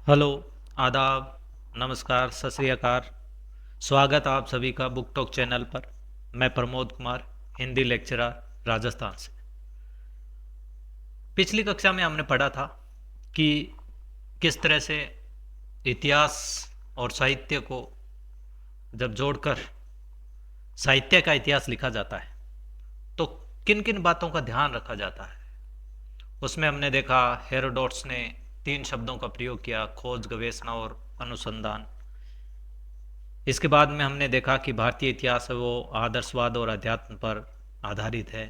Hello, आदाब, नमस्कार, सत श्री अकाल। स्वागत आप सभी का बुक टॉक चैनल पर। मैं प्रमोद कुमार, हिंदी लेक्चरर, राजस्थान से। पिछली कक्षा में हमने पढ़ा था कि किस तरह से इतिहास और साहित्य को जब जोड़कर साहित्य का इतिहास लिखा जाता है तो किन किन बातों का ध्यान रखा जाता है। उसमें हमने देखा हेरोडोट्स ने 3 शब्दों का प्रयोग किया: खोज, गवेषणा और अनुसंधान। इसके बाद में हमने देखा कि भारतीय इतिहास है वो आदर्शवाद और अध्यात्म पर आधारित है।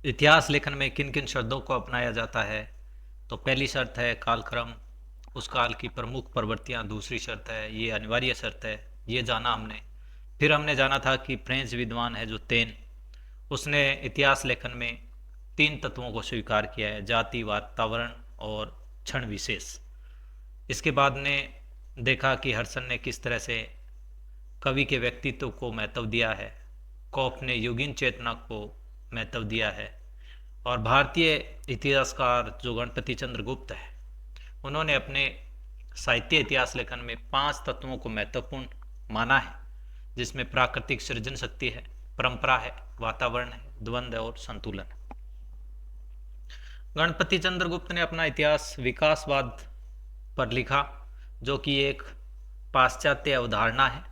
इतिहास लेखन में किन किन शब्दों को अपनाया जाता है। तो पहली शर्त है कालक्रम, उस काल की प्रमुख प्रवृत्तियां। दूसरी शर्त है, ये अनिवार्य शर्त है, ये जाना हमने। फिर हमने जाना था कि फ्रेंच विद्वान है जो तेन, उसने इतिहास लेखन में 3 तत्वों को स्वीकार किया है: जाति, वातावरण और क्षण विशेष। इसके बाद ने देखा कि हर्सन ने किस तरह से कवि के व्यक्तित्व को महत्व दिया है, कॉफ ने युगीन चेतना को महत्व दिया है, और भारतीय इतिहासकार जो गणपति चंद्र गुप्त है उन्होंने अपने साहित्य इतिहास लेखन में 5 तत्वों को महत्वपूर्ण माना है, जिसमें प्राकृतिक सृजन शक्ति है, परंपरा है, वातावरण है, द्वंद्व और संतुलन है। गणपति चंद्र गुप्त ने अपना इतिहास विकासवाद पर लिखा, जो कि एक पाश्चात्य अवधारणा है।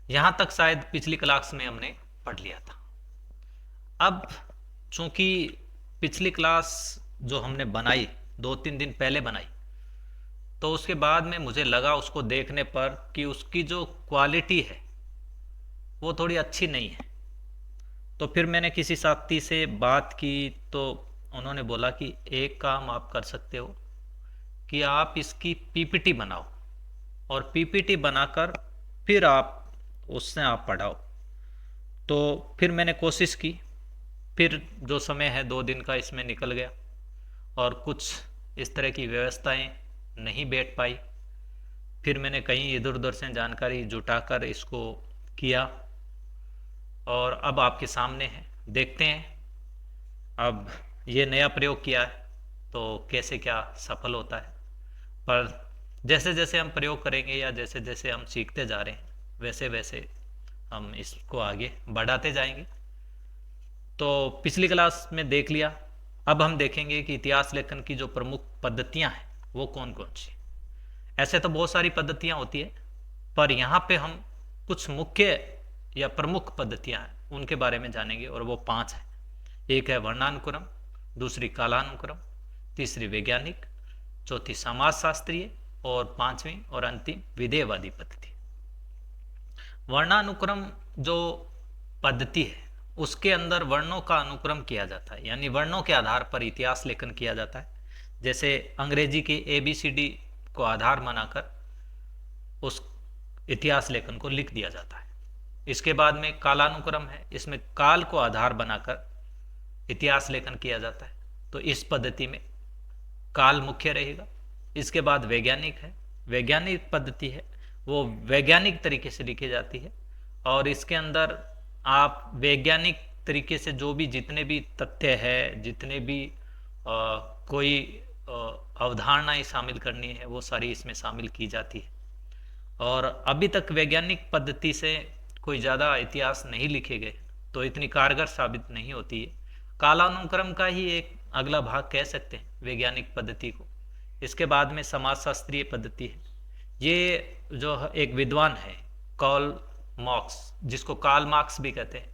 यहाँ तक शायद पिछली क्लास में हमने पढ़ लिया था। अब चूंकि पिछली क्लास जो हमने बनाई 2-3 दिन पहले बनाई, तो उसके बाद में मुझे लगा उसको देखने पर कि उसकी जो क्वालिटी है वो थोड़ी अच्छी नहीं है। तो फिर मैंने किसी साथी से बात की तो उन्होंने बोला कि एक काम आप कर सकते हो कि आप इसकी पीपीटी बनाओ और पीपीटी बनाकर फिर आप उससे आप पढ़ाओ। तो फिर मैंने कोशिश की। फिर जो समय है 2 दिन का इसमें निकल गया और कुछ इस तरह की व्यवस्थाएं नहीं बैठ पाई। फिर मैंने कहीं इधर उधर से जानकारी जुटाकर इसको किया और अब आपके सामने है। देखते हैं अब ये नया प्रयोग किया है तो कैसे क्या सफल होता है। पर जैसे जैसे हम प्रयोग करेंगे या जैसे जैसे हम सीखते जा रहे हैं वैसे वैसे हम इसको आगे बढ़ाते जाएंगे। तो पिछली क्लास में देख लिया। अब हम देखेंगे कि इतिहास लेखन की जो प्रमुख पद्धतियां हैं वो कौन कौन सी। ऐसे तो बहुत सारी पद्धतियां होती है, पर यहाँ पे हम कुछ मुख्य या प्रमुख पद्धतियां हैं उनके बारे में जानेंगे, और वो 5 है। एक है वर्णानुक्रम, दूसरी कालानुक्रम, तीसरी वैज्ञानिक, चौथी समाजशास्त्रीय, और 5वीं और अंतिम विधेयवादी पद्धति। वर्णानुक्रम जो पद्धति है उसके अंदर वर्णों का अनुक्रम किया जाता है, यानी वर्णों के आधार पर इतिहास लेखन किया जाता है। जैसे अंग्रेजी के ABCD को आधार बनाकर उस इतिहास लेखन को लिख दिया जाता है। इसके बाद में कालानुक्रम है, इसमें काल को आधार बनाकर इतिहास लेखन किया जाता है। तो इस पद्धति में काल मुख्य रहेगा। इसके बाद वैज्ञानिक है, वैज्ञानिक पद्धति है, वो वैज्ञानिक तरीके से लिखी जाती है और इसके अंदर आप वैज्ञानिक तरीके से जो भी जितने भी तथ्य है, जितने भी कोई अवधारणाएं शामिल करनी है वो सारी इसमें शामिल की जाती है। और अभी तक वैज्ञानिक पद्धति से कोई ज़्यादा इतिहास नहीं लिखे गए तो इतनी कारगर साबित नहीं होती है। कालानुक्रम का ही एक अगला भाग कह सकते हैं वैज्ञानिक पद्धति को। इसके बाद में समाजशास्त्रीय पद्धति है। ये जो एक विद्वान है कार्ल मार्क्स, जिसको कार्ल मार्क्स भी कहते हैं,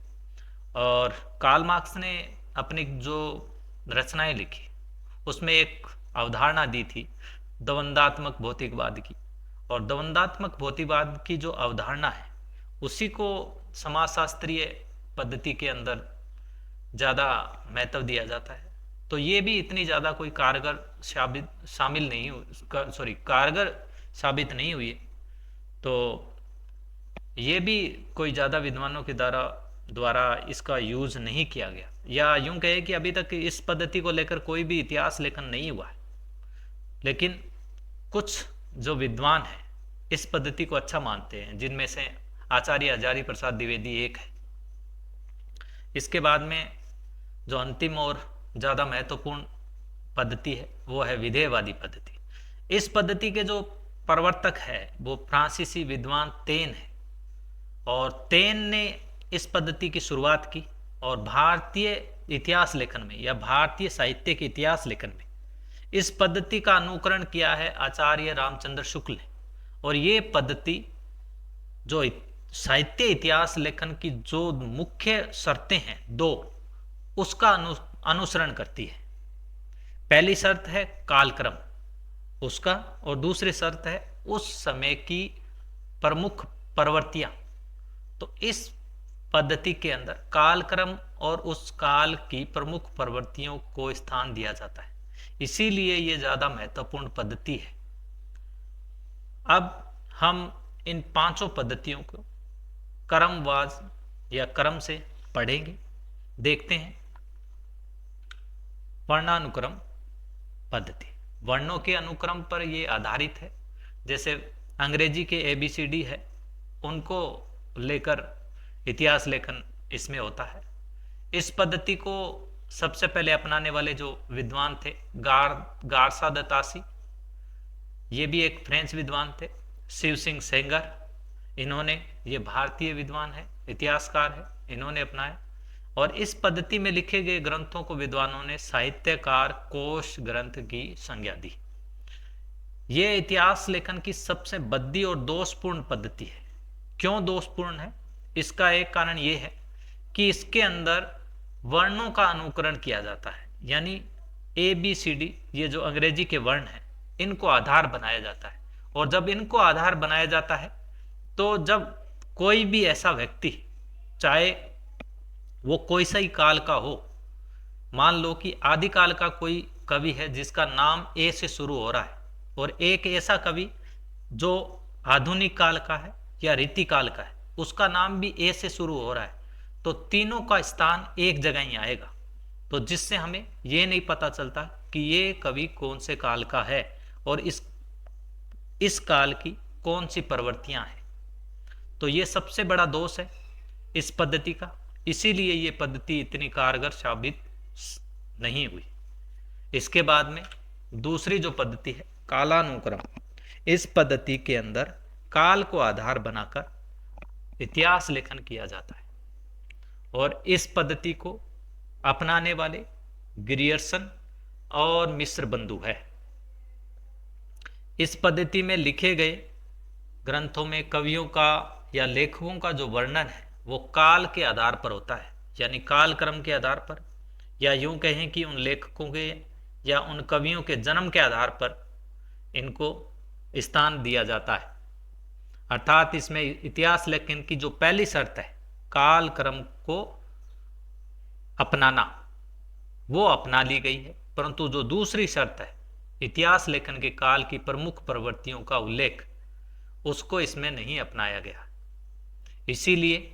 और कार्ल मार्क्स ने अपनी जो रचनाएं लिखी उसमें एक अवधारणा दी थी द्वंद्वात्मक भौतिकवाद की। और द्वंद्वात्मक भौतिकवाद की जो अवधारणा है उसी को समाजशास्त्रीय पद्धति के अंदर ज़्यादा महत्व दिया जाता है। तो ये भी इतनी ज़्यादा कोई कारगर साबित शामिल नहीं सॉरी कारगर साबित नहीं हुई है। तो ये भी कोई ज़्यादा विद्वानों के द्वारा द्वारा इसका यूज़ नहीं किया गया, या यूं कहे कि अभी तक इस पद्धति को लेकर कोई भी इतिहास लेखन नहीं हुआ है। लेकिन कुछ जो विद्वान हैं इस पद्धति को अच्छा मानते हैं, जिनमें से आचार्य हजारी प्रसाद द्विवेदी एक है। इसके बाद में जो अंतिम और ज़्यादा महत्वपूर्ण पद्धति है वो है विधेयवादी पद्धति। इस पद्धति के जो प्रवर्तक है वो फ्रांसीसी विद्वान तेन है, और तेन ने इस पद्धति की शुरुआत की, और भारतीय इतिहास लेखन में या भारतीय साहित्य के इतिहास लेखन में इस पद्धति का अनुकरण किया है आचार्य रामचंद्र शुक्ल ने। और ये पद्धति जो साहित्य इतिहास लेखन की जो मुख्य शर्तें हैं दो, उसका अनुसरण करती है। पहली शर्त है कालक्रम उसका, और दूसरी शर्त है उस समय की प्रमुख प्रवृत्तियां। तो इस पद्धति के अंदर कालक्रम और उस काल की प्रमुख प्रवृत्तियों को स्थान दिया जाता है, इसीलिए ये ज्यादा महत्वपूर्ण पद्धति है। अब हम इन पांचों पद्धतियों को क्रमवार या क्रम से पढ़ेंगे। देखते हैं। वर्णानुक्रम पद्धति वर्णों के अनुक्रम पर ये आधारित है। जैसे अंग्रेजी के ABCD है, उनको लेकर इतिहास लेखन इसमें होता है। इस पद्धति को सबसे पहले अपनाने वाले जो विद्वान थे गारसा द तासी, ये भी एक फ्रेंच विद्वान थे। शिव सिंह सेंगर, इन्होंने, ये भारतीय विद्वान है, इतिहासकार है, इन्होंने अपनाया। और इस पद्धति में लिखे गए ग्रंथों को विद्वानों ने साहित्यकार कोश ग्रंथ की संज्ञा दी। ये इतिहास लेखन की सबसे बद्दी और दोषपूर्ण पद्धति है। क्यों दोषपूर्ण है? इसका एक कारण ये है कि इसके अंदर वर्णों का अनुकरण किया जाता है, यानी ABCD, ये जो अंग्रेजी के वर्ण हैं, इनको आधार बनाया जाता है। और जब इनको आधार बनाया जाता है तो जब कोई भी ऐसा व्यक्ति, चाहे वो कोई सा ही काल का हो, मान लो कि आदिकाल का कोई कवि है जिसका नाम A से शुरू हो रहा है, और एक ऐसा कवि जो आधुनिक काल का है या रीतिकाल का है, उसका नाम भी A से शुरू हो रहा है, तो तीनों का स्थान एक जगह ही आएगा। तो जिससे हमें ये नहीं पता चलता कि ये कवि कौन से काल का है और इस काल की कौन सी प्रवृत्तियां हैं। तो ये सबसे बड़ा दोष है इस पद्धति का, इसीलिए ये पद्धति इतनी कारगर साबित नहीं हुई। इसके बाद में दूसरी जो पद्धति है कालानुक्रम, इस पद्धति के अंदर काल को आधार बनाकर इतिहास लेखन किया जाता है, और इस पद्धति को अपनाने वाले ग्रियर्सन और मिश्र बंधु है। इस पद्धति में लिखे गए ग्रंथों में कवियों का या लेखकों का जो वर्णन है वो काल के आधार पर होता है, यानी काल क्रम के आधार पर, या यूं कहें कि उन लेखकों के या उन कवियों के जन्म के आधार पर इनको स्थान दिया जाता है। अर्थात इसमें इतिहास लेखन की जो पहली शर्त है काल क्रम को अपनाना, वो अपना ली गई है, परंतु जो दूसरी शर्त है इतिहास लेखन के काल की प्रमुख प्रवृत्तियों का उल्लेख, उसको इसमें नहीं अपनाया गया। इसीलिए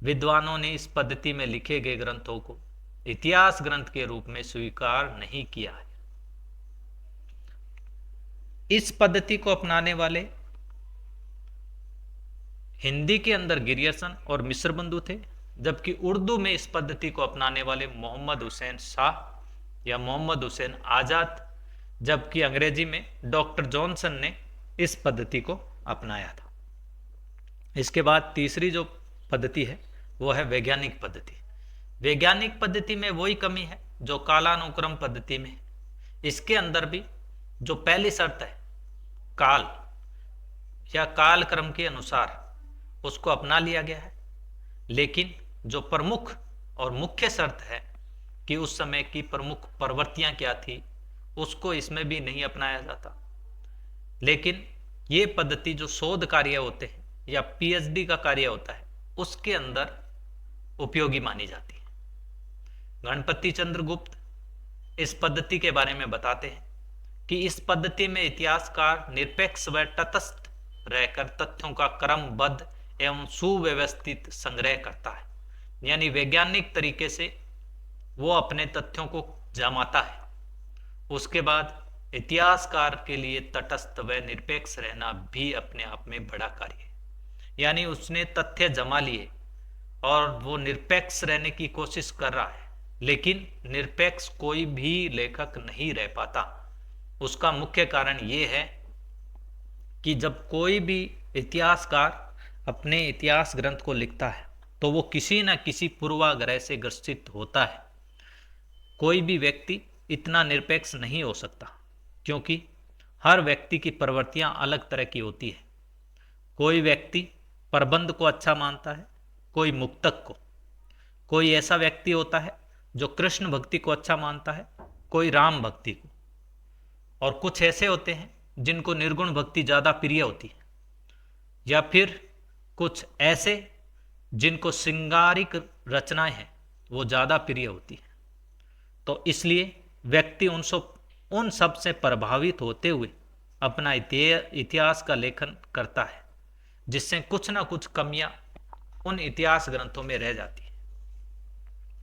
विद्वानों ने इस पद्धति में लिखे गए ग्रंथों को इतिहास ग्रंथ के रूप में स्वीकार नहीं किया है। इस पद्धति को अपनाने वाले हिंदी के अंदर गिरियर्सन और मिश्र बंधु थे, जबकि उर्दू में इस पद्धति को अपनाने वाले मोहम्मद हुसैन शाह या मोहम्मद हुसैन आजाद, जबकि अंग्रेजी में डॉक्टर जॉनसन ने इस पद्धति को अपनाया था। इसके बाद तीसरी जो पद्धति है वो है वैज्ञानिक पद्धति। वैज्ञानिक पद्धति में वही कमी है जो कालानुक्रम पद्धति में है। इसके अंदर भी जो पहली शर्त है काल या काल क्रम के अनुसार, उसको अपना लिया गया है, लेकिन जो प्रमुख और मुख्य शर्त है कि उस समय की प्रमुख प्रवृत्तियां क्या थी, उसको इसमें भी नहीं अपनाया जाता। लेकिन ये पद्धति जो शोध कार्य होते हैं या PhD का कार्य होता है, उसके अंदर उपयोगी मानी जाती है। गणपति चंद्र गुप्त इस पद्धति के बारे में बताते हैं कि इस पद्धति में इतिहासकार निरपेक्ष व तटस्थ रहकर तथ्यों का क्रमबद्ध एवं सुव्यवस्थित संग्रह करता है, यानी वैज्ञानिक तरीके से वो अपने तथ्यों को जमाता है। उसके बाद इतिहासकार के लिए तटस्थ व निरपेक्ष रहना भी अपने आप में बड़ा कार्य है, यानी उसने तथ्य जमा लिए और वो निरपेक्ष रहने की कोशिश कर रहा है, लेकिन निरपेक्ष कोई भी लेखक नहीं रह पाता। उसका मुख्य कारण ये है कि जब कोई भी इतिहासकार अपने इतिहास ग्रंथ को लिखता है तो वो किसी न किसी पूर्वाग्रह से ग्रसित होता है। कोई भी व्यक्ति इतना निरपेक्ष नहीं हो सकता, क्योंकि हर व्यक्ति की प्रवृत्तियां अलग तरह की होती है। कोई व्यक्ति प्रबंध को अच्छा मानता है, कोई मुक्तक को। कोई ऐसा व्यक्ति होता है जो कृष्ण भक्ति को अच्छा मानता है, कोई राम भक्ति को। और कुछ ऐसे होते हैं जिनको निर्गुण भक्ति ज़्यादा प्रिय होती है, या फिर कुछ ऐसे जिनको श्रृंगारिक रचनाएं हैं वो ज़्यादा प्रिय होती है। तो इसलिए व्यक्ति उन सब से प्रभावित होते हुए अपना इतिहास का लेखन करता है, जिससे कुछ ना कुछ कमियां उन इतिहास ग्रंथों में रह जाती है।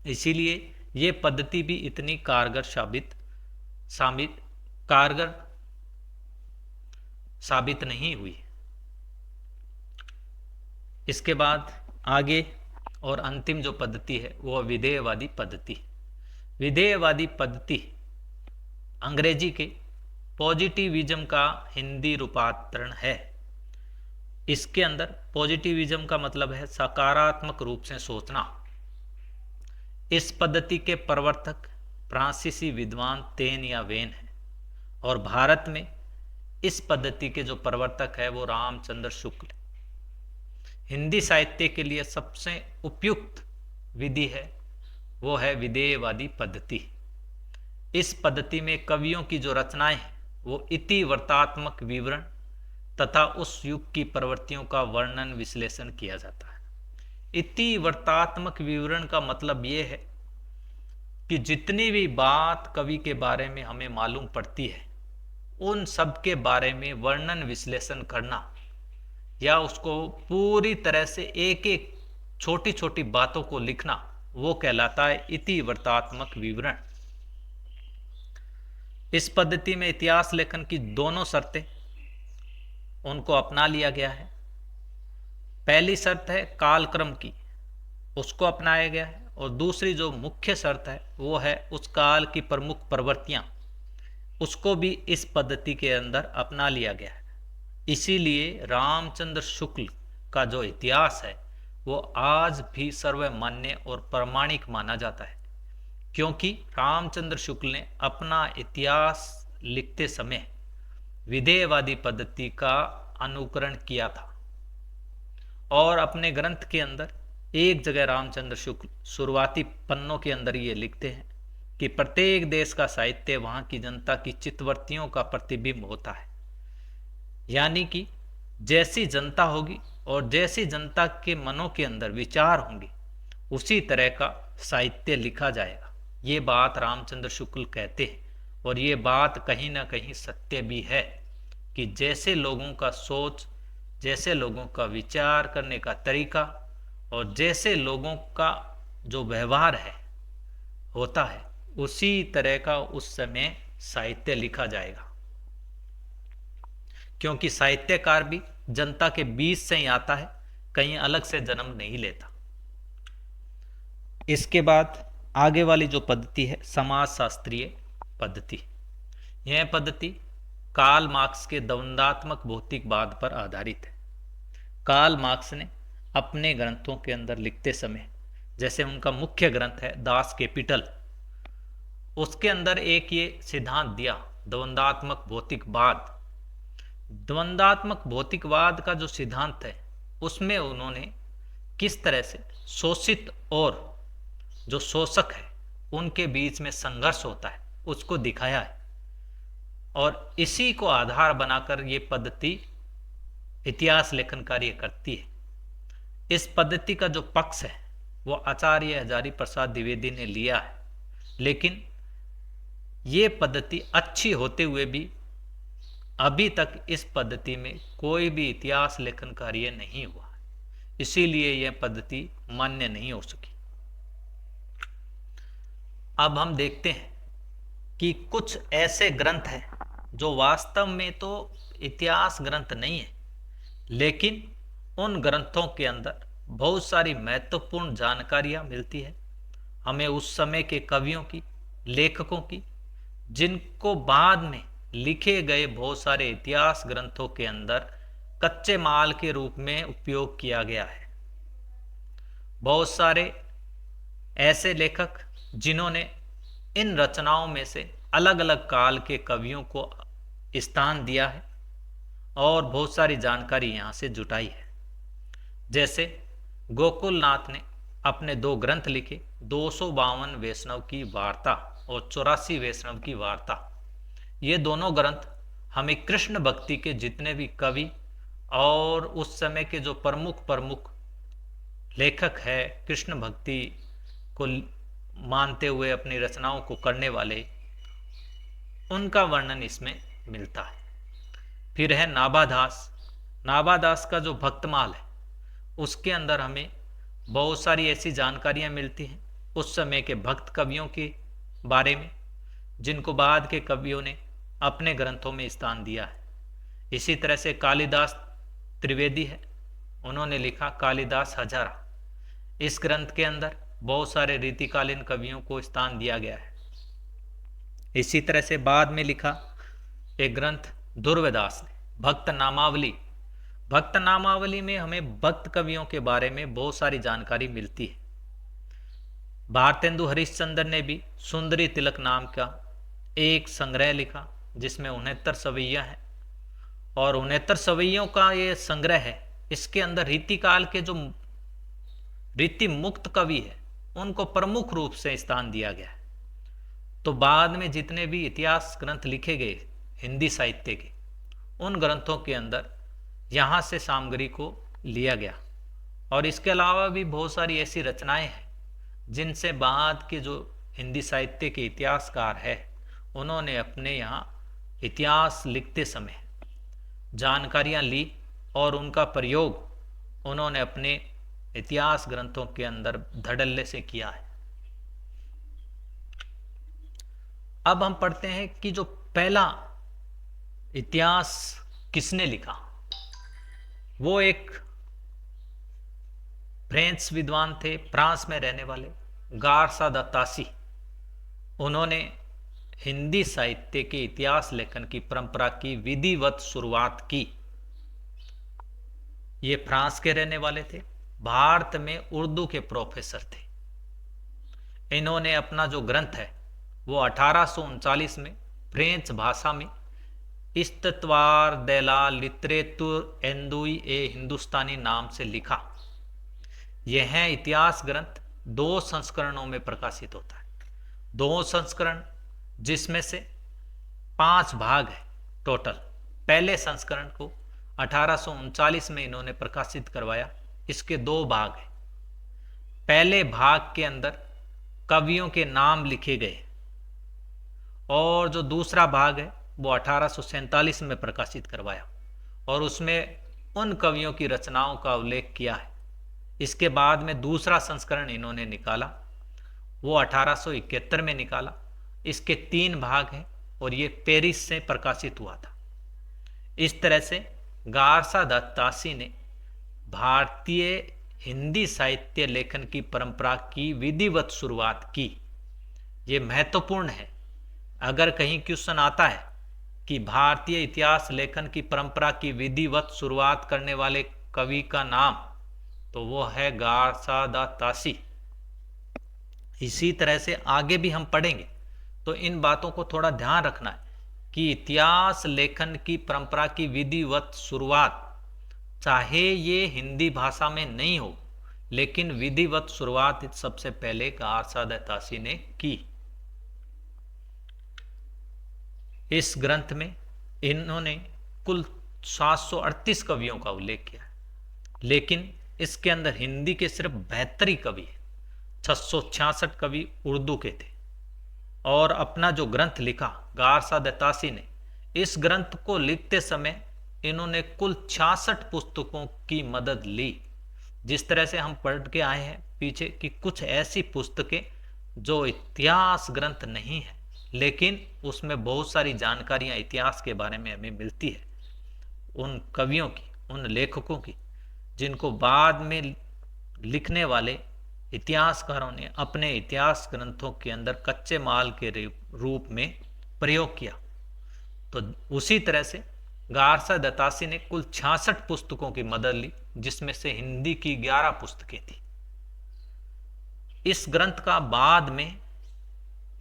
इसीलिए ये पद्धति भी इतनी कारगर साबित नहीं हुई। इसके बाद आगे और अंतिम जो पद्धति है वो विधेयवादी पद्धति। विधेयवादी पद्धति अंग्रेजी के पॉजिटिविज्म का हिंदी रूपांतरण है। इसके अंदर पॉजिटिविज्म का मतलब है सकारात्मक रूप से सोचना। इस पद्धति के प्रवर्तक फ्रांसीसी विद्वान तेन या वेन है, और भारत में इस पद्धति के जो प्रवर्तक है वो रामचंद्र शुक्ल। हिंदी साहित्य के लिए सबसे उपयुक्त विधि है वो है विधेयवादी पद्धति। इस पद्धति में कवियों की जो रचनाएं हैं वो इतिवृत्तात्मक विवरण तथा उस युग की प्रवृत्तियों का वर्णन विश्लेषण किया जाता है। इतिवृत्तात्मक विवरण का मतलब ये है कि जितनी भी बात कवि के बारे में हमें मालूम पड़ती है उन सब के बारे में वर्णन विश्लेषण करना, या उसको पूरी तरह से एक एक छोटी छोटी बातों को लिखना, वो कहलाता है इतिवृत्तात्मक विवरण। इस पद्धति में इतिहास लेखन की दोनों शर्तें उनको अपना लिया गया है। पहली शर्त है कालक्रम की, उसको अपनाया गया है, और दूसरी जो मुख्य शर्त है वो है उस काल की प्रमुख प्रवृत्तियां, उसको भी इस पद्धति के अंदर अपना लिया गया है। इसीलिए रामचंद्र शुक्ल का जो इतिहास है वो आज भी सर्वमान्य और प्रामाणिक माना जाता है, क्योंकि रामचंद्र शुक्ल ने अपना इतिहास लिखते समय विधेयवादी पद्धति का अनुकरण किया था। और अपने ग्रंथ के अंदर एक जगह रामचंद्र शुक्ल शुरुआती पन्नों के अंदर ये लिखते हैं कि प्रत्येक देश का साहित्य वहाँ की जनता की चित्तवृत्तियों का प्रतिबिंब होता है। यानी कि जैसी जनता होगी और जैसी जनता के मनों के अंदर विचार होंगे उसी तरह का साहित्य लिखा जाएगा। ये बात रामचंद्र शुक्ल कहते हैं, और ये बात कहीं ना कहीं सत्य भी है कि जैसे लोगों का सोच, जैसे लोगों का विचार करने का तरीका और जैसे लोगों का जो व्यवहार है होता है, उसी तरह का उस समय साहित्य लिखा जाएगा। क्योंकि साहित्यकार भी जनता के बीच से ही आता है, कहीं अलग से जन्म नहीं लेता। इसके बाद आगे वाली जो पद्धति है समाजशास्त्रीय पद्धति। यह पद्धति कार्ल मार्क्स के द्वंद्वात्मक भौतिकवाद पर आधारित है। कार्ल मार्क्स ने अपने ग्रंथों के अंदर लिखते समय, जैसे उनका मुख्य ग्रंथ है दास कैपिटल, उसके अंदर एक ये सिद्धांत दिया द्वंद्वात्मक भौतिकवाद। द्वंद्वात्मक भौतिकवाद का जो सिद्धांत है उसमें उन्होंने किस तरह से शोषित और जो शोषक है उनके बीच में संघर्ष होता है उसको दिखाया है, और इसी को आधार बनाकर ये पद्धति इतिहास लेखन कार्य करती है। इस पद्धति का जो पक्ष है वो आचार्य हजारी प्रसाद द्विवेदी ने लिया है, लेकिन ये पद्धति अच्छी होते हुए भी अभी तक इस पद्धति में कोई भी इतिहास लेखन कार्य नहीं हुआ, इसीलिए यह पद्धति मान्य नहीं हो सकी। अब हम देखते हैं कि कुछ ऐसे ग्रंथ हैं जो वास्तव में तो इतिहास ग्रंथ नहीं है, लेकिन उन ग्रंथों के अंदर बहुत सारी महत्वपूर्ण जानकारियां मिलती है हमें उस समय के कवियों की, लेखकों की, जिनको बाद में लिखे गए बहुत सारे इतिहास ग्रंथों के अंदर कच्चे माल के रूप में उपयोग किया गया है। बहुत सारे ऐसे लेखक जिन्होंने इन रचनाओं में से अलग अलग काल के कवियों को स्थान दिया है और बहुत सारी जानकारी यहाँ से जुटाई है। जैसे गोकुलनाथ ने अपने 2 ग्रंथ लिखे, 252 वैष्णव की वार्ता और 84 वैष्णव की वार्ता। ये दोनों ग्रंथ हमें कृष्ण भक्ति के जितने भी कवि और उस समय के जो प्रमुख लेखक है, कृष्ण भक्ति को मानते हुए अपनी रचनाओं को करने वाले, उनका वर्णन इसमें मिलता है। फिर है नाभादास। नाभादास का जो भक्तमाल है उसके अंदर हमें बहुत सारी ऐसी जानकारियां मिलती हैं उस समय के भक्त कवियों के बारे में, जिनको बाद के कवियों ने अपने ग्रंथों में स्थान दिया है। इसी तरह से कालिदास त्रिवेदी है, उन्होंने लिखा कालिदास हजारा। इस ग्रंथ के अंदर बहुत सारे रीतिकालीन कवियों को स्थान दिया गया है। इसी तरह से बाद में लिखा एक ग्रंथ दुर्वेदास ने, भक्त नामावली। भक्त नामावली में हमें भक्त कवियों के बारे में बहुत सारी जानकारी मिलती है। भारतेंदु हरिश्चंद्र ने भी सुंदरी तिलक नाम का एक संग्रह लिखा जिसमें 69 सवैया है, और 69 सवैयों का ये संग्रह है। इसके अंदर रीतिकाल के जो रीति मुक्त कवि है उनको प्रमुख रूप से स्थान दिया गया है। तो बाद में जितने भी इतिहास ग्रंथ लिखे गए हिंदी साहित्य के, उन ग्रंथों के अंदर यहाँ से सामग्री को लिया गया। और इसके अलावा भी बहुत सारी ऐसी रचनाएं हैं जिनसे बाद के जो हिंदी साहित्य के इतिहासकार हैं उन्होंने अपने यहाँ इतिहास लिखते समय जानकारियाँ ली और उनका प्रयोग उन्होंने अपने इतिहास ग्रंथों के अंदर धड़ल्ले से किया है। अब हम पढ़ते हैं कि जो पहला इतिहास किसने लिखा। वो एक फ्रेंच विद्वान थे, फ्रांस में रहने वाले गारसा द तासी। उन्होंने हिंदी साहित्य के इतिहास लेखन की परंपरा की विधिवत शुरुआत की। ये फ्रांस के रहने वाले थे, भारत में उर्दू के प्रोफेसर थे। इन्होंने अपना जो ग्रंथ है वो 1839 में फ्रेंच भाषा में इस्तवार de la littérature एंदुई ए हिंदुस्तानी नाम से लिखा। यह इतिहास ग्रंथ 2 संस्करणों में प्रकाशित होता है। 2 संस्करण जिसमें से 5 भाग है टोटल। पहले संस्करण को 1839 में इन्होंने प्रकाशित करवाया। इसके 2 भाग हैं। पहले भाग के अंदर कवियों के नाम लिखे गए और जो दूसरा भाग है वो 1847 में प्रकाशित करवाया और उसमें उन कवियों की रचनाओं का उल्लेख किया है। इसके बाद में दूसरा संस्करण इन्होंने निकाला, वो 1871 में निकाला। इसके 3 भाग हैं और ये पेरिस से प्रकाशित हुआ था। इस तरह से गारसा द तासी ने भारतीय हिंदी साहित्य लेखन की परंपरा की विधिवत शुरुआत की। ये महत्वपूर्ण है। अगर कहीं क्वेश्चन आता है कि भारतीय इतिहास लेखन की परंपरा की विधिवत शुरुआत करने वाले कवि का नाम, तो वो है गारसा द तासी। इसी तरह से आगे भी हम पढ़ेंगे तो इन बातों को थोड़ा ध्यान रखना है कि इतिहास लेखन की परंपरा की विधिवत शुरुआत चाहे ये हिंदी भाषा में नहीं हो, लेकिन विधिवत शुरुआत सबसे पहले गारसा द तासी ने की। इस ग्रंथ में इन्होंने कुल 738 कवियों का उल्लेख किया है, लेकिन इसके अंदर हिंदी के सिर्फ 72 ही कवि हैं। 666 कवि उर्दू के थे। और अपना जो ग्रंथ लिखा गारसा द तासी ने, इस ग्रंथ को लिखते समय इन्होंने कुल 66 पुस्तकों की मदद ली। जिस तरह से हम पढ़ के आए हैं पीछे कि कुछ ऐसी पुस्तकें जो इतिहास ग्रंथ नहीं है, लेकिन उसमें बहुत सारी जानकारियां इतिहास के बारे में हमें मिलती है, उन कवियों की, उन लेखकों की, जिनको बाद में लिखने वाले इतिहासकारों ने अपने इतिहास ग्रंथों के अंदर कच्चे माल के रूप में प्रयोग किया। तो उसी तरह से गारसा दत्तासी ने कुल 66 पुस्तकों की मदद ली, जिसमें से हिंदी की 11 पुस्तकें थी। इस ग्रंथ का बाद में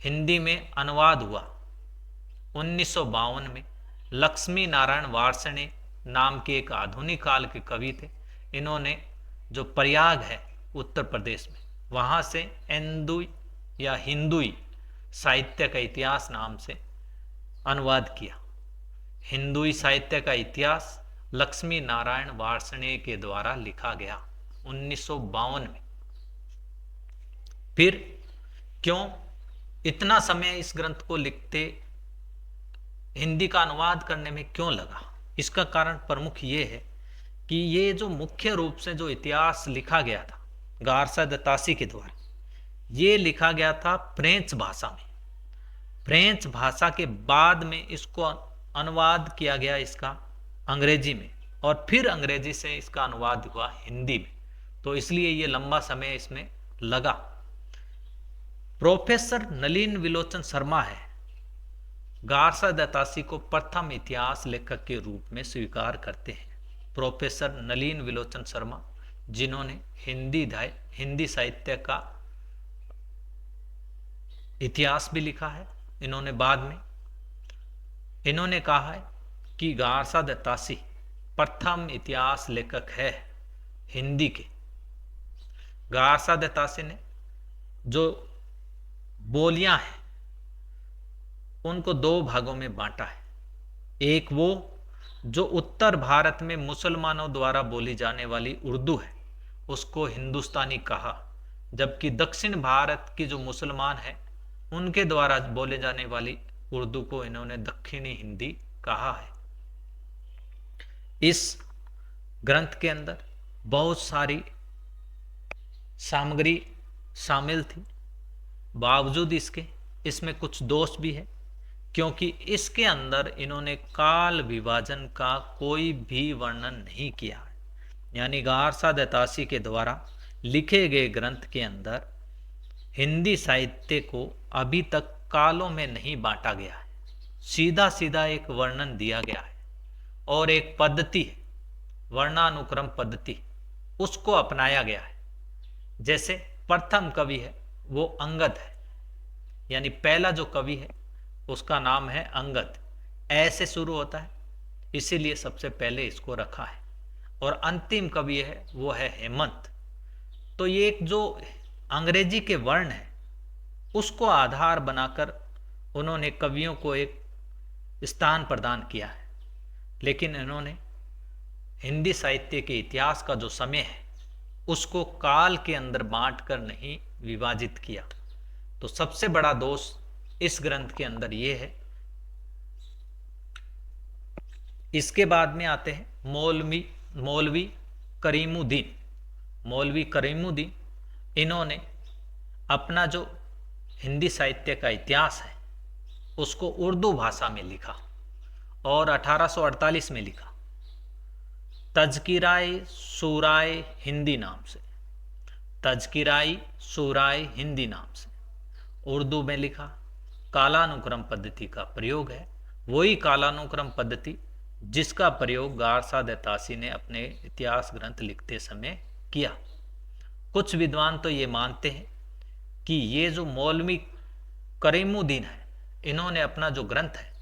हिंदी में अनुवाद हुआ 1952 में। लक्ष्मी नारायण वार्ष्णेय नाम के एक आधुनिक काल के कवि थे। इन्होंने जो प्रयाग है उत्तर प्रदेश में, वहाँ से एंदुई या हिंदुई साहित्य का इतिहास नाम से अनुवाद किया। हिंदुई साहित्य का इतिहास लक्ष्मी नारायण वार्ष्णेय के द्वारा लिखा गया 1952 में। फिर क्यों इतना समय इस ग्रंथ को लिखते, हिंदी का अनुवाद करने में क्यों लगा? इसका कारण प्रमुख ये है कि ये जो मुख्य रूप से जो इतिहास लिखा गया था गारसा दत्तासी के द्वारा, ये लिखा गया था फ्रेंच भाषा में। फ्रेंच भाषा के बाद में इसको अनुवाद किया गया इसका अंग्रेजी में, और फिर अंग्रेजी से इसका अनुवाद हुआ हिंदी में। तो इसलिए ये लंबा समय इसमें लगा। प्रोफेसर नलिन विलोचन शर्मा है गारसा दत्तासी को प्रथम इतिहास लेखक के रूप में स्वीकार करते हैं। प्रोफेसर नलिन विलोचन शर्मा, जिन्होंने हिंदी साहित्य का इतिहास भी लिखा है, इन्होंने बाद में इन्होंने कहा है कि गारसा दत्तासी प्रथम इतिहास लेखक है हिंदी के। गारसा दत्तासी ने जो बोलियां हैं उनको दो भागों में बांटा है। एक वो जो उत्तर भारत में मुसलमानों द्वारा बोली जाने वाली उर्दू है, उसको हिंदुस्तानी कहा, जबकि दक्षिण भारत की जो मुसलमान है उनके द्वारा बोले जाने वाली उर्दू को इन्होंने दक्षिणी हिंदी कहा है। इस ग्रंथ के अंदर बहुत सारी सामग्री शामिल थी, बावजूद इसमें कुछ दोष भी है, क्योंकि इसके अंदर इन्होंने काल विभाजन का कोई भी वर्णन नहीं किया है। यानी गारसा दत्तासी के द्वारा लिखे गए ग्रंथ के अंदर हिंदी साहित्य को अभी तक कालों में नहीं बांटा गया है। सीधा सीधा एक वर्णन दिया गया है और एक पद्धति है, वर्णानुक्रम पद्धति, उसको अपनाया गया है। जैसे प्रथम कवि है वो अंगद है, यानी पहला जो कवि है उसका नाम है अंगद, ऐसे शुरू होता है, इसीलिए सबसे पहले इसको रखा है। और अंतिम कवि है वो है हेमंत। तो ये एक जो अंग्रेजी के वर्ण है उसको आधार बनाकर उन्होंने कवियों को एक स्थान प्रदान किया है, लेकिन इन्होंने हिंदी साहित्य के इतिहास का जो समय है उसको काल के अंदर बांटकर नहीं विभाजित किया। तो सबसे बड़ा दोष इस ग्रंथ के अंदर ये है। इसके बाद में आते हैं मौलवी करीमुद्दीन। मौलवी करीमुद्दीन, इन्होंने अपना जो हिंदी साहित्य का इतिहास है उसको उर्दू भाषा में लिखा और 1848 में लिखा, तज़किराए सूराए हिंदी नाम से। तज़किराए सूराए हिंदी नाम से उर्दू में लिखा। कालानुक्रम पद्धति का प्रयोग है, वही कालानुक्रम पद्धति जिसका प्रयोग गारसा दत्तासी ने अपने इतिहास ग्रंथ लिखते समय किया। कुछ विद्वान तो ये मानते हैं कि ये जो मौलवी करीमुद्दीन है, इन्होंने अपना जो ग्रंथ है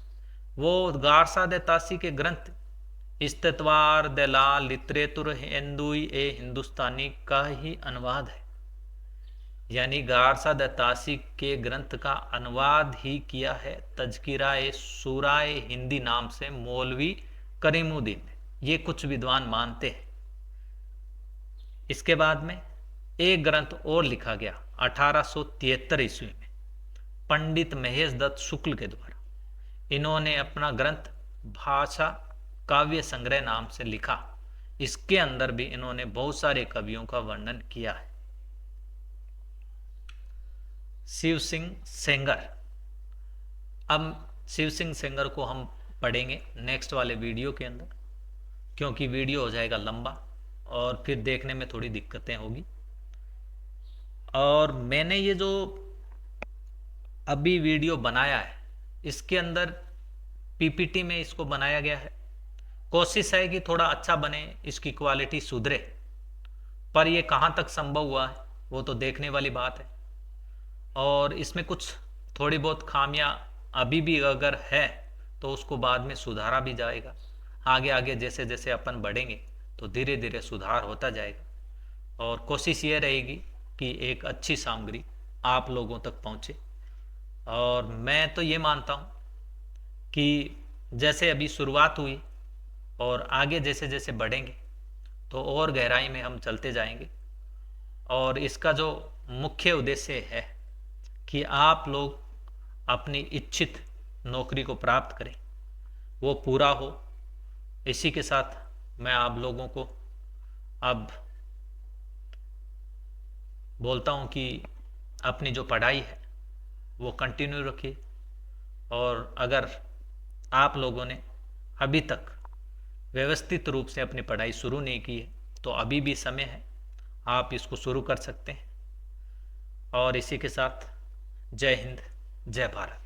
वो गारसा दत्तासी के ग्रंथ इस्तवार दलाल लिटरेचर हिंदुई ए हिंदुस्तानी का ही अनुवाद है। यानी गारसा दत्तासी के ग्रंथ का अनुवाद ही किया है तज़किराए सूराए हिंदी नाम से मौलवी करीमुद्दीन ने, ये कुछ विद्वान मानते हैं। इसके बाद में एक ग्रंथ और लिखा गया 1873 ईस्वी में पंडित महेश दत्त शुक्ल के द्वारा। इन्होंने अपना ग्रंथ भाषा काव्य संग्रह नाम से लिखा। इसके अंदर भी इन्होंने बहुत सारे कवियों का वर्णन किया है। शिव सिंह सेंगर, अब शिव सिंह सेंगर को हम पढ़ेंगे नेक्स्ट वाले वीडियो के अंदर, क्योंकि वीडियो हो जाएगा लंबा और फिर देखने में थोड़ी दिक्कतें होगी। और मैंने ये जो अभी वीडियो बनाया है इसके अंदर पीपीटी में इसको बनाया गया है। कोशिश है कि थोड़ा अच्छा बने, इसकी क्वालिटी सुधरे, पर ये कहाँ तक संभव हुआ है वो तो देखने वाली बात है। और इसमें कुछ थोड़ी बहुत खामियां अभी भी अगर है तो उसको बाद में सुधारा भी जाएगा। आगे आगे जैसे जैसे अपन बढ़ेंगे तो धीरे धीरे सुधार होता जाएगा, और कोशिश ये रहेगी कि एक अच्छी सामग्री आप लोगों तक पहुँचे। और मैं तो ये मानता हूँ कि जैसे अभी शुरुआत हुई और आगे जैसे जैसे बढ़ेंगे तो और गहराई में हम चलते जाएंगे, और इसका जो मुख्य उद्देश्य है कि आप लोग अपनी इच्छित नौकरी को प्राप्त करें, वो पूरा हो। इसी के साथ मैं आप लोगों को अब बोलता हूँ कि अपनी जो पढ़ाई है वो कंटिन्यू रखिए, और अगर आप लोगों ने अभी तक व्यवस्थित रूप से अपनी पढ़ाई शुरू नहीं की है तो अभी भी समय है, आप इसको शुरू कर सकते हैं। और इसी के साथ जय हिंद, जय भारत।